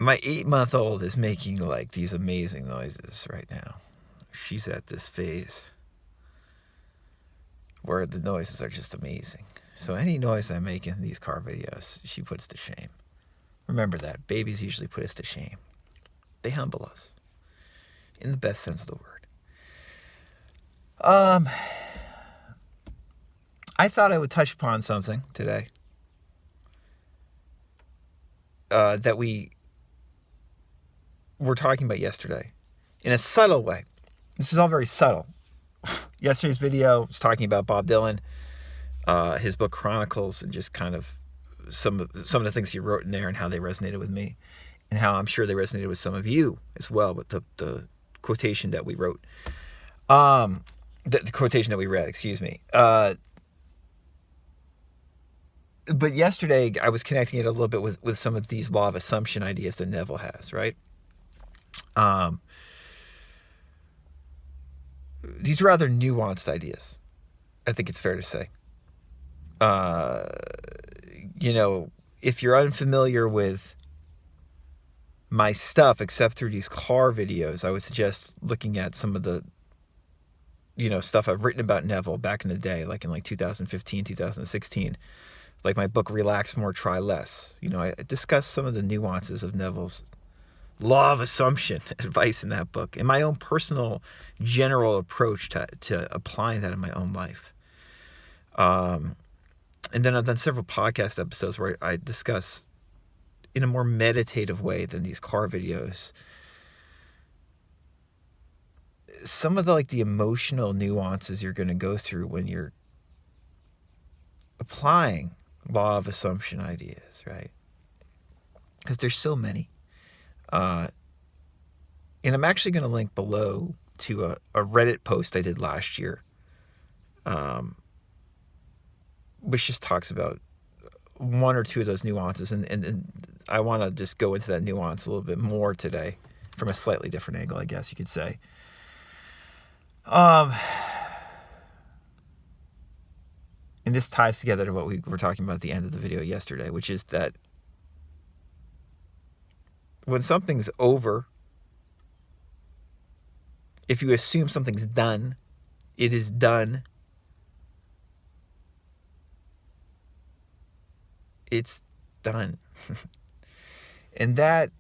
My 8-month-old is making like these amazing noises right now. She's at this phase where the noises are just amazing. So any noise I make in these car videos, she puts to shame. Remember that. Babies usually put us to shame. They humble us. In the best sense of the word. I thought I would touch upon something today that we were talking about yesterday in a subtle way. This is all very subtle. Yesterday's video was talking about Bob Dylan, his book Chronicles, and just kind of some of the things he wrote in there and how they resonated with me, and how I'm sure they resonated with some of you as well with the quotation that we wrote. The quotation that we read, excuse me. But yesterday I was connecting it a little bit with some of these law of assumption ideas that Neville has, right? These rather nuanced ideas, I think it's fair to say. If you're unfamiliar with my stuff, except through these car videos, I would suggest looking at some of the, stuff I've written about Neville back in the day, like in 2015, 2016, like my book, Relax More, Try Less. I discussed some of the nuances of Neville's law of assumption advice in that book, and my own personal general approach to applying that in my own life. And then I've done several podcast episodes where I discuss in a more meditative way than these car videos some of the emotional nuances you're going to go through when you're applying law of assumption ideas, right? Because there's so many. And I'm actually going to link below to a Reddit post I did last year, which just talks about one or two of those nuances. And I want to just go into that nuance a little bit more today from a slightly different angle, I guess you could say. And this ties together to what we were talking about at the end of the video yesterday, which is that when something's over, if you assume something's done, it is done. It's done. And that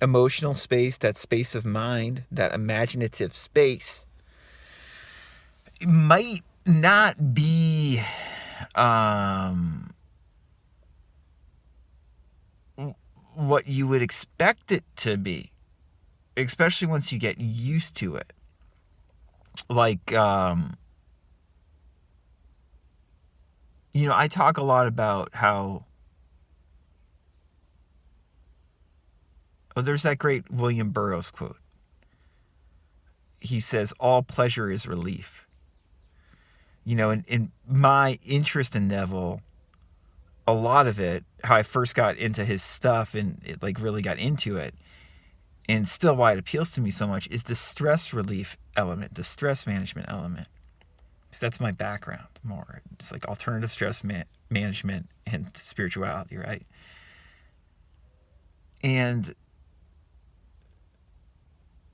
emotional space, that space of mind, that imaginative space, it might not be what you would expect it to be, especially once you get used to it. I talk a lot about how there's that great William Burroughs quote. He says, all pleasure is relief. In my interest in Neville, a lot of it, how I first got into his stuff and it really got into it, and still why it appeals to me so much, is the stress relief element, the stress management element. So that's my background more. It's like alternative stress management and spirituality, right? And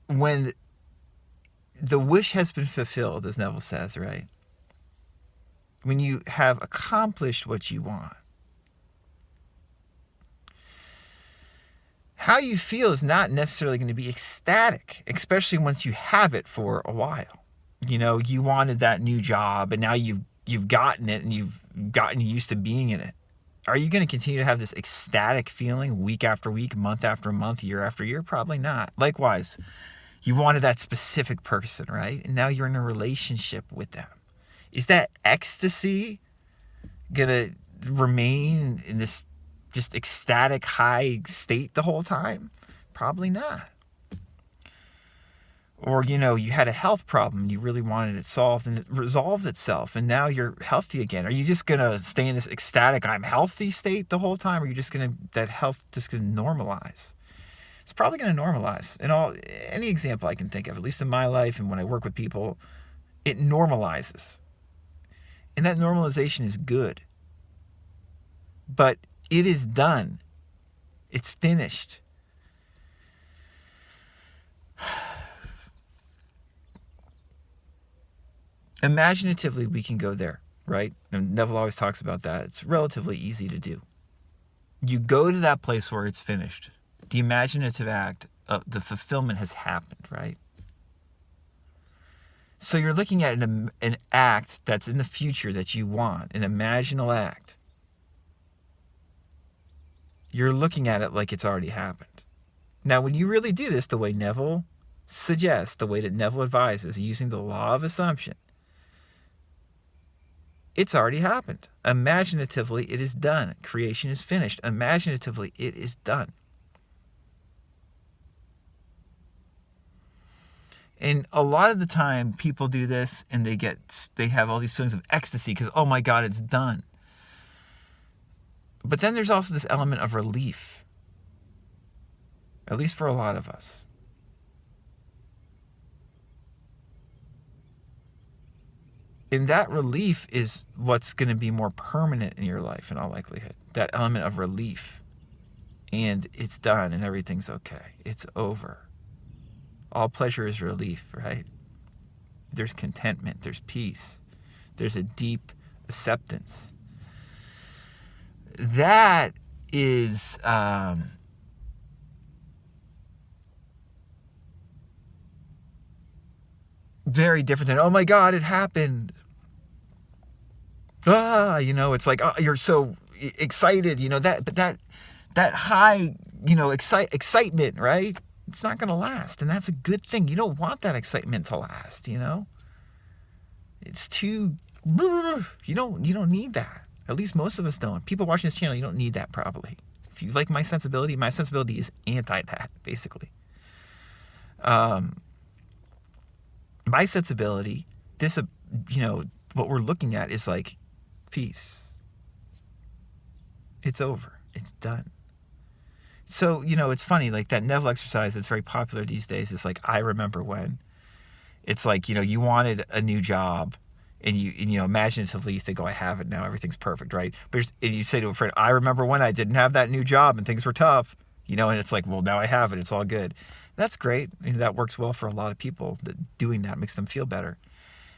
when the wish has been fulfilled, as Neville says, right? When you have accomplished what you want, how you feel is not necessarily going to be ecstatic, especially once you have it for a while. You wanted that new job, and now you've gotten it, and you've gotten used to being in it. Are you going to continue to have this ecstatic feeling week after week, month after month, year after year? Probably not. Likewise, you wanted that specific person, right? And now you're in a relationship with them. Is that ecstasy going to remain in this just ecstatic high state the whole time? Probably not. Or, you had a health problem and you really wanted it solved and it resolved itself and now you're healthy again. Are you just going to stay in this ecstatic, I'm healthy state the whole time? Or are you just going to, that health just going to normalize? It's probably going to normalize. Any example I can think of, at least in my life and when I work with people, it normalizes. And that normalization is good. But it is done. It's finished. Imaginatively, we can go there, right? And Neville always talks about that. It's relatively easy to do. You go to that place where it's finished. The imaginative act of the fulfillment has happened, right? So you're looking at an act that's in the future that you want, an imaginal act. You're looking at it like it's already happened. Now, when you really do this the way Neville suggests, the way that Neville advises, using the law of assumption, it's already happened. Imaginatively, it is done. Creation is finished. Imaginatively, it is done. And a lot of the time, people do this and they have all these feelings of ecstasy because, oh my God, it's done. But then there's also this element of relief, at least for a lot of us. And that relief is what's going to be more permanent in your life in all likelihood. That element of relief. And it's done and everything's okay. It's over. All pleasure is relief, right? There's contentment. There's peace. There's a deep acceptance. That is very different than, oh my God, it happened. It's like, oh, you're so excited, that high, excitement, right? It's not going to last. And that's a good thing. You don't want that excitement to last, It's too, you don't need that. At least most of us don't. People watching this channel, you don't need that probably. If you like my sensibility is anti that, basically. My sensibility, this, what we're looking at is like peace. It's over. It's done. So, it's funny, like that Neville exercise that's very popular these days is like, I remember when. It's like, you wanted a new job and you imaginatively you think, oh, I have it now. Everything's perfect, right? But you say to a friend, I remember when I didn't have that new job and things were tough, and it's like, well, now I have it. It's all good. That's great. That works well for a lot of people. Doing that makes them feel better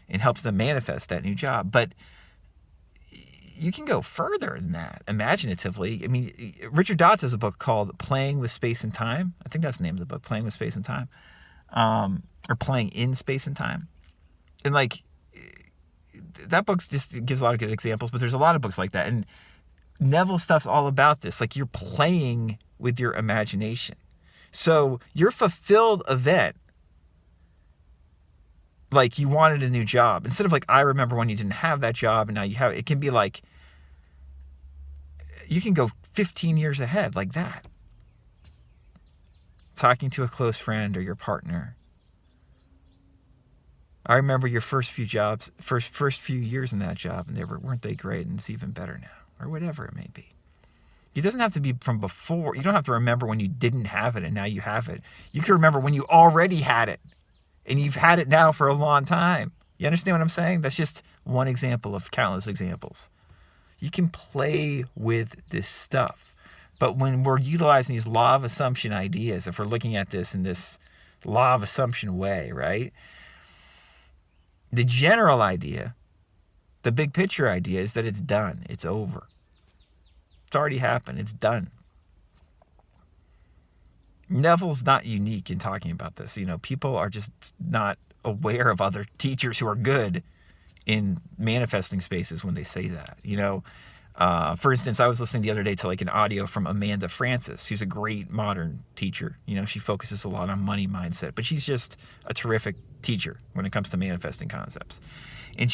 and helps them manifest that new job. But you can go further than that, imaginatively. I mean, Richard Dotz has a book called Playing with Space and Time. I think that's the name of the book, Playing with Space and Time, or Playing in Space and Time. And like, that book just gives a lot of good examples, but there's a lot of books like that. And Neville stuff's all about this. Like, you're playing with your imagination. So your fulfilled event, like you wanted a new job, instead of like, I remember when you didn't have that job and now you have it, it can be like, you can go 15 years ahead like that. Talking to a close friend or your partner. I remember your first few jobs, first few years in that job, and weren't they great, and it's even better now, or whatever it may be. It doesn't have to be from before. You don't have to remember when you didn't have it and now you have it. You can remember when you already had it and you've had it now for a long time. You understand what I'm saying? That's just one example of countless examples. You can play with this stuff. But when we're utilizing these law of assumption ideas, if we're looking at this in this law of assumption way, right? The general idea, the big picture idea is that it's done. It's over. It's already happened. It's done. Neville's not unique in talking about this. People are just not aware of other teachers who are good in manifesting spaces when they say that. For instance, I was listening the other day to like an audio from Amanda Francis, who's a great modern teacher. She focuses a lot on money mindset, but she's just a terrific teacher when it comes to manifesting concepts. And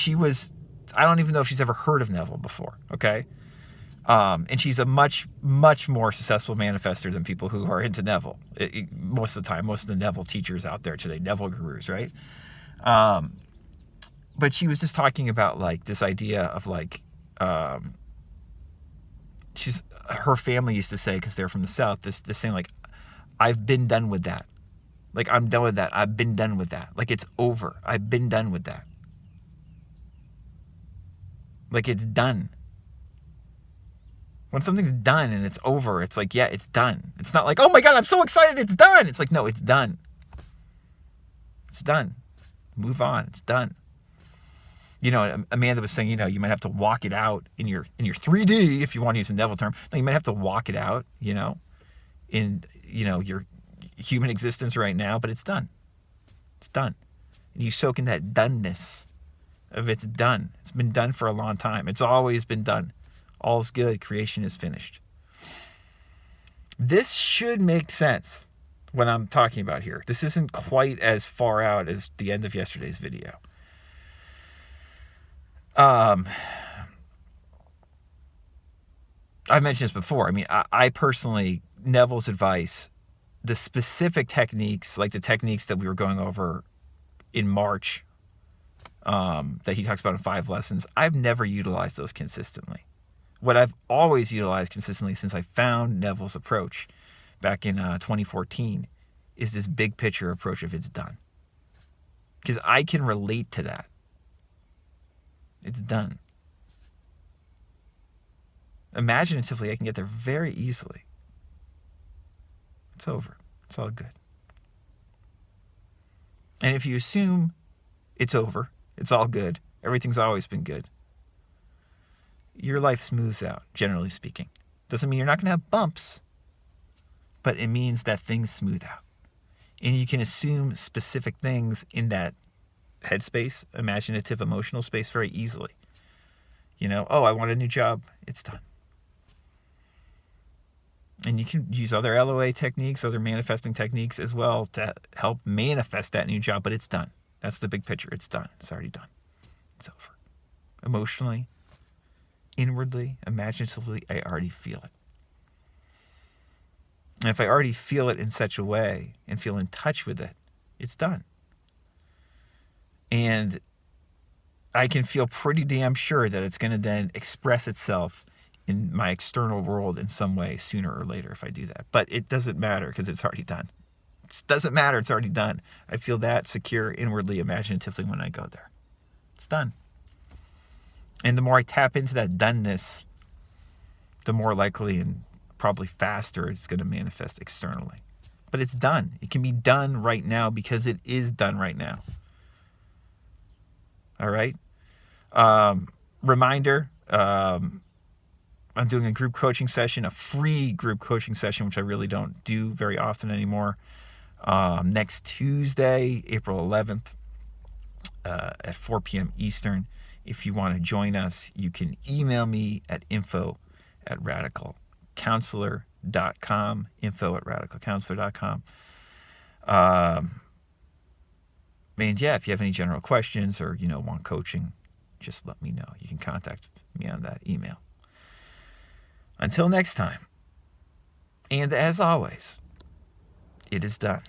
I don't even know if she's ever heard of Neville before. Okay. And she's a much, much more successful manifester than people who are into Neville. Most of the time, most of the Neville teachers out there today, Neville gurus, right? But she was just talking about like this idea of like, her family used to say, because they're from the South, this saying like, I've been done with that. Like, I'm done with that. I've been done with that. Like, it's over. I've been done with that. Like, it's done. When something's done and it's over, it's like, yeah, it's done. It's not like, oh my God, I'm so excited, it's done. It's like, no, it's done. It's done. Move on. It's done. You know, Amanda was saying, you know, you might have to walk it out in your 3D, if you want to use a Neville term. No, you might have to walk it out, you know, in, you know, your human existence right now, but it's done. It's done. And you soak in that doneness of it's done. It's been done for a long time. It's always been done. All's good. Creation is finished. This should make sense what I'm talking about here. This isn't quite as far out as the end of yesterday's video. I've mentioned this before. I mean, I personally, Neville's advice, the specific techniques, like the techniques that we were going over in March, that he talks about in 5 lessons, I've never utilized those consistently. What I've always utilized consistently since I found Neville's approach back in 2014 is this big picture approach of it's done. Because I can relate to that. It's done. Imaginatively, I can get there very easily. It's over. It's all good. And if you assume it's over, it's all good, everything's always been good, your life smooths out, generally speaking. Doesn't mean you're not going to have bumps, but it means that things smooth out. And you can assume specific things in that headspace, imaginative, emotional space very easily. You know, oh, I want a new job. It's done. And you can use other LOA techniques, other manifesting techniques as well to help manifest that new job, but it's done. That's the big picture. It's done. It's already done. It's over. Emotionally, inwardly, imaginatively, I already feel it. And if I already feel it in such a way and feel in touch with it, it's done. And I can feel pretty damn sure that it's going to then express itself in my external world in some way sooner or later if I do that. But it doesn't matter because it's already done. It doesn't matter. It's already done. I feel that secure inwardly, imaginatively when I go there. It's done. And the more I tap into that doneness, the more likely and probably faster it's going to manifest externally. But it's done. It can be done right now because it is done right now. All right? Reminder, I'm doing a group coaching session, a free group coaching session, which I really don't do very often anymore. Next Tuesday, April 11th, at 4 p.m. Eastern. If you want to join us, you can email me at info@radicalcounselor.com, info@radicalcounselor.com. And yeah, if you have any general questions or, you know, want coaching, just let me know. You can contact me on that email. Until next time, and as always, it is done.